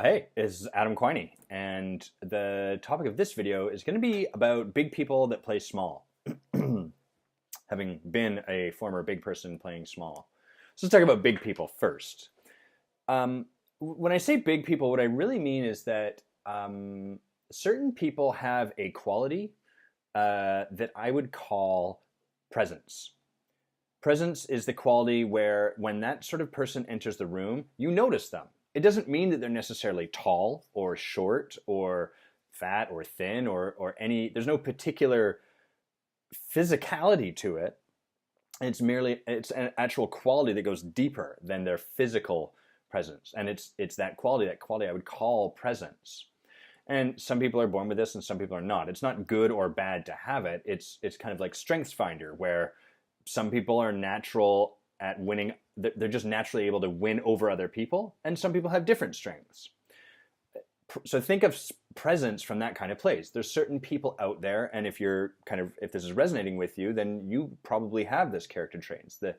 Hey, this is Adam Quiney, and the topic of this video is going to be about big people that play small. Having been a former big person playing small. So let's talk about big people first. When I say big people, what I really mean is that certain people have a quality that I would call presence. Presence is the quality where when that sort of person enters the room, you notice them. It doesn't mean that they're necessarily tall or short or fat or thin or any, there's no particular physicality to it. It's an actual quality that goes deeper than their physical presence. And it's that quality I would call presence. And some people are born with this and some people are not. It's not good or bad to have it. It's kind of like Strengths Finder, where some people are natural at winning. They're just naturally able to win over other people, and some people have different strengths. So think of presence from that kind of place. There's certain people out there, and if this is resonating with you, then you probably have this character traits. The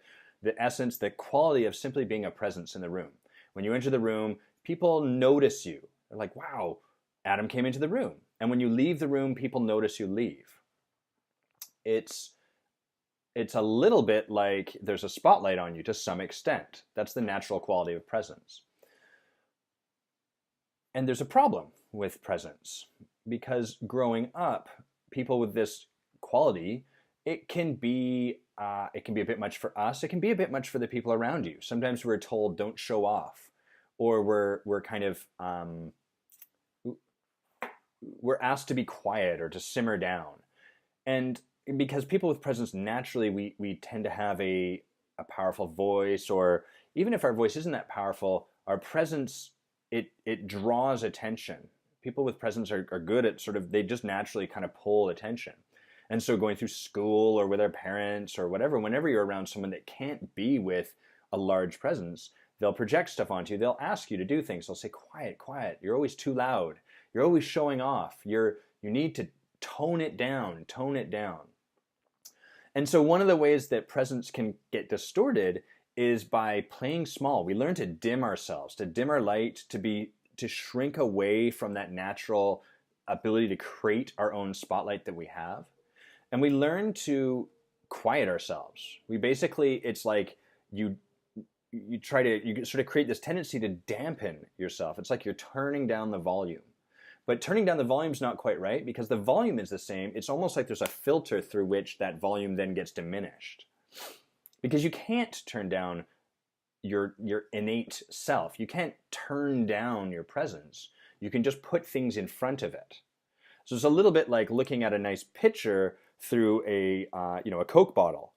essence, the quality of simply being a presence in the room. When you enter the room, people notice you. They're like, wow, Adam came into the room. And when you leave the room, people notice you leave. It's a little bit like there's a spotlight on you to some extent. That's the natural quality of presence. And there's a problem with presence, because growing up, people with this quality, it can be a bit much for us. It can be a bit much for the people around you. Sometimes we're told don't show off, or we're kind of we're asked to be quiet or to simmer down. And because people with presence, naturally we tend to have a powerful voice, or even if our voice isn't that powerful, our presence, it draws attention. People with presence are good at they just naturally kind of pull attention. And so going through school or with our parents or whatever, whenever you're around someone that can't be with a large presence, they'll project stuff onto you. They'll ask you to do things. They'll say, quiet, quiet. You're always too loud. You're always showing off. You need to tone it down, tone it down. And so one of the ways that presence can get distorted is by playing small. We learn to dim ourselves, to dim our light, to shrink away from that natural ability to create our own spotlight that we have. And we learn to quiet ourselves. It's like you sort of create this tendency to dampen yourself. It's like you're turning down the volume. But turning down the volume is not quite right, because the volume is the same. It's almost like there's a filter through which that volume then gets diminished. Because you can't turn down your innate self. You can't turn down your presence. You can just put things in front of it. So it's a little bit like looking at a nice picture through a Coke bottle.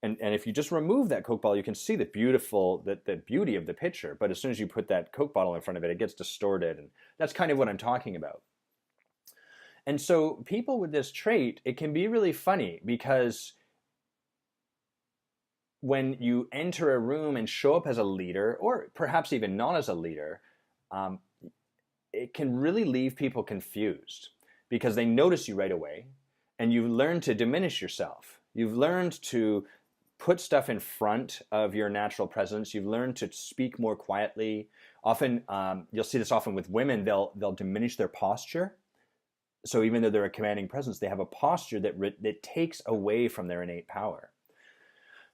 And if you just remove that Coke bottle, you can see the beauty of the picture. But as soon as you put that Coke bottle in front of it, it gets distorted. And that's kind of what I'm talking about. And so people with this trait, it can be really funny, because when you enter a room and show up as a leader, or perhaps even not as a leader, it can really leave people confused, because they notice you right away, and you've learned to diminish yourself. You've learned to put stuff in front of your natural presence. You've learned to speak more quietly. Often, you'll see this often with women, they'll diminish their posture. So even though they're a commanding presence, they have a posture that takes away from their innate power.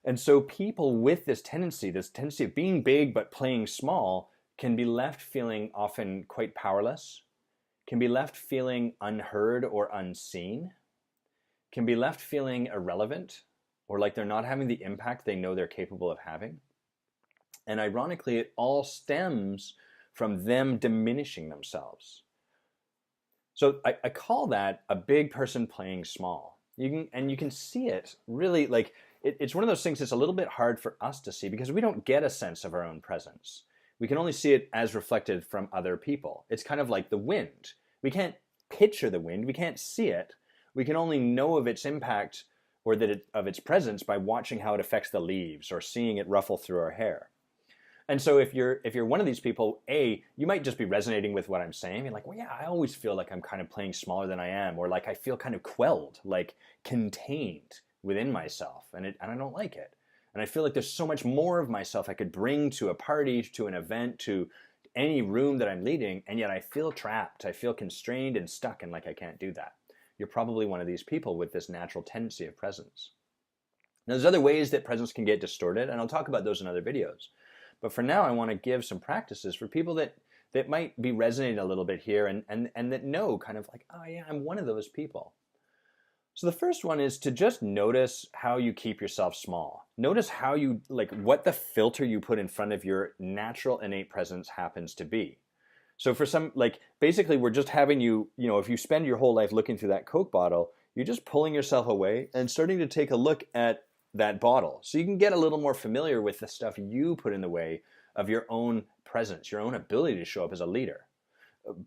And so people with this tendency of being big but playing small, can be left feeling often quite powerless, can be left feeling unheard or unseen, can be left feeling irrelevant, or like they're not having the impact they know they're capable of having. And ironically, it all stems from them diminishing themselves. So I call that a big person playing small. You can see it really, like, it's one of those things that's a little bit hard for us to see, because we don't get a sense of our own presence. We can only see it as reflected from other people. It's kind of like the wind. We can't picture the wind. We can't see it. We can only know of its impact, or of its presence, by watching how it affects the leaves or seeing it ruffle through our hair. And so if you're one of these people, you might just be resonating with what I'm saying. You're like, well, yeah, I always feel like I'm kind of playing smaller than I am, or like I feel kind of quelled, like contained within myself, and I don't like it. And I feel like there's so much more of myself I could bring to a party, to an event, to any room that I'm leading, and yet I feel trapped. I feel constrained and stuck and like I can't do that. You're probably one of these people with this natural tendency of presence. Now, there's other ways that presence can get distorted, and I'll talk about those in other videos. But for now, I want to give some practices for people that might be resonating a little bit here and that know kind of like, oh yeah, I'm one of those people. So the first one is to just notice how you keep yourself small. Notice how you, like, what the filter you put in front of your natural innate presence happens to be. So for some, like, basically we're just having you, if you spend your whole life looking through that Coke bottle, you're just pulling yourself away and starting to take a look at that bottle. So you can get a little more familiar with the stuff you put in the way of your own presence, your own ability to show up as a leader.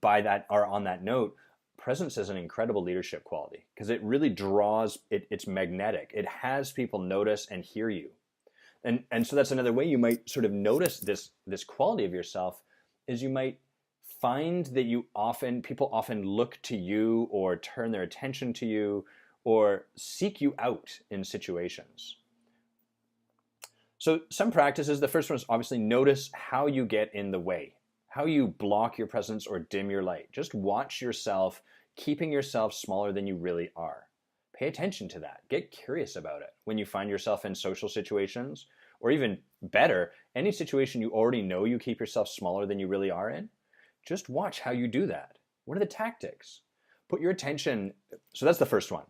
By that, or on that note, presence is an incredible leadership quality because it really draws, it's magnetic. It has people notice and hear you. And so that's another way you might sort of notice this quality of yourself is you might find that people often look to you or turn their attention to you or seek you out in situations. So some practices, the first one is obviously notice how you get in the way, how you block your presence or dim your light. Just watch yourself, keeping yourself smaller than you really are. Pay attention to that. Get curious about it. When you find yourself in social situations, or even better, any situation you already know you keep yourself smaller than you really are in, just watch how you do that. What are the tactics? Put your attention, so that's the first one.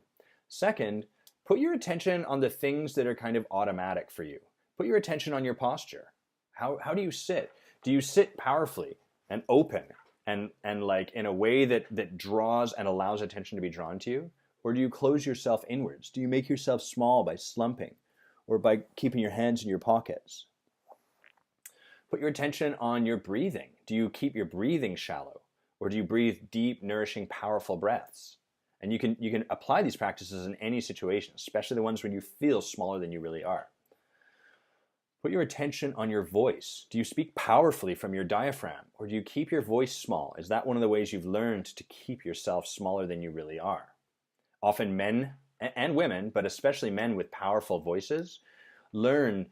Second, put your attention on the things that are kind of automatic for you. Put your attention on your posture. How do you sit? Do you sit powerfully and open and like in a way that draws and allows attention to be drawn to you? Or do you close yourself inwards? Do you make yourself small by slumping or by keeping your hands in your pockets? Put your attention on your breathing. Do you keep your breathing shallow? Or do you breathe deep, nourishing, powerful breaths? And you can apply these practices in any situation, especially the ones when you feel smaller than you really are. Put your attention on your voice. Do you speak powerfully from your diaphragm, or do you keep your voice small? Is that one of the ways you've learned to keep yourself smaller than you really are? Often men and women, but especially men with powerful voices, learn,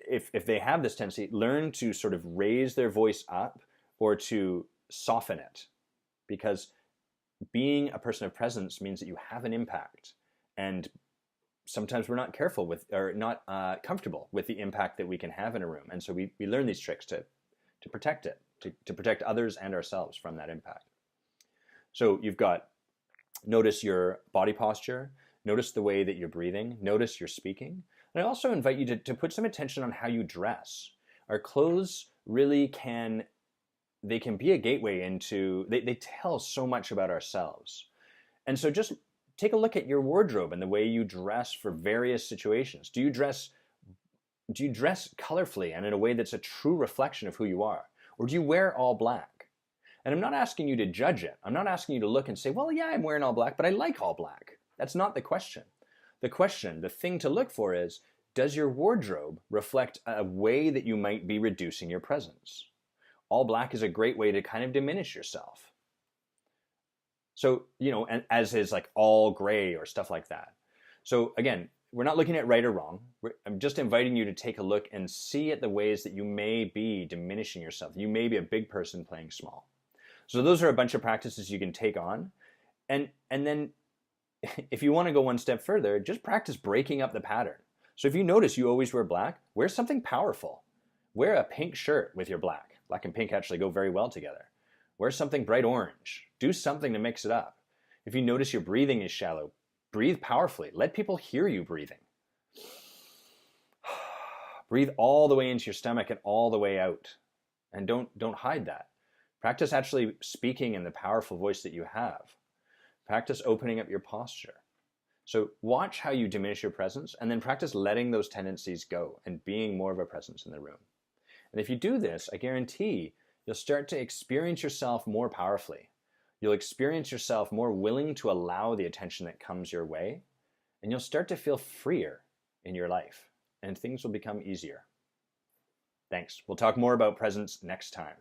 if they have this tendency, learn to sort of raise their voice up or to soften it. Because being a person of presence means that you have an impact, and sometimes we're not careful with, or not comfortable with the impact that we can have in a room. And so we learn these tricks to protect it, to protect others and ourselves from that impact. So you've got, notice your body posture, notice the way that you're breathing, notice your speaking. And I also invite you to put some attention on how you dress. Our clothes really can be a gateway into, they tell so much about ourselves. And so just take a look at your wardrobe and the way you dress for various situations. Do you dress colorfully and in a way that's a true reflection of who you are? Or do you wear all black? And I'm not asking you to judge it. I'm not asking you to look and say, well, yeah, I'm wearing all black, but I like all black. That's not the question. The thing to look for is, does your wardrobe reflect a way that you might be reducing your presence? All black is a great way to kind of diminish yourself. So, and as is like all gray or stuff like that. So again, we're not looking at right or wrong. I'm just inviting you to take a look and see at the ways that you may be diminishing yourself. You may be a big person playing small. So those are a bunch of practices you can take on. And then if you want to go one step further, just practice breaking up the pattern. So if you notice you always wear black, wear something powerful. Wear a pink shirt with your black. Black and pink actually go very well together. Wear something bright orange. Do something to mix it up. If you notice your breathing is shallow, breathe powerfully. Let people hear you breathing. Breathe all the way into your stomach and all the way out. And don't hide that. Practice actually speaking in the powerful voice that you have. Practice opening up your posture. So watch how you diminish your presence, and then practice letting those tendencies go and being more of a presence in the room. And if you do this, I guarantee you'll start to experience yourself more powerfully. You'll experience yourself more willing to allow the attention that comes your way, and you'll start to feel freer in your life, and things will become easier. Thanks. We'll talk more about presence next time.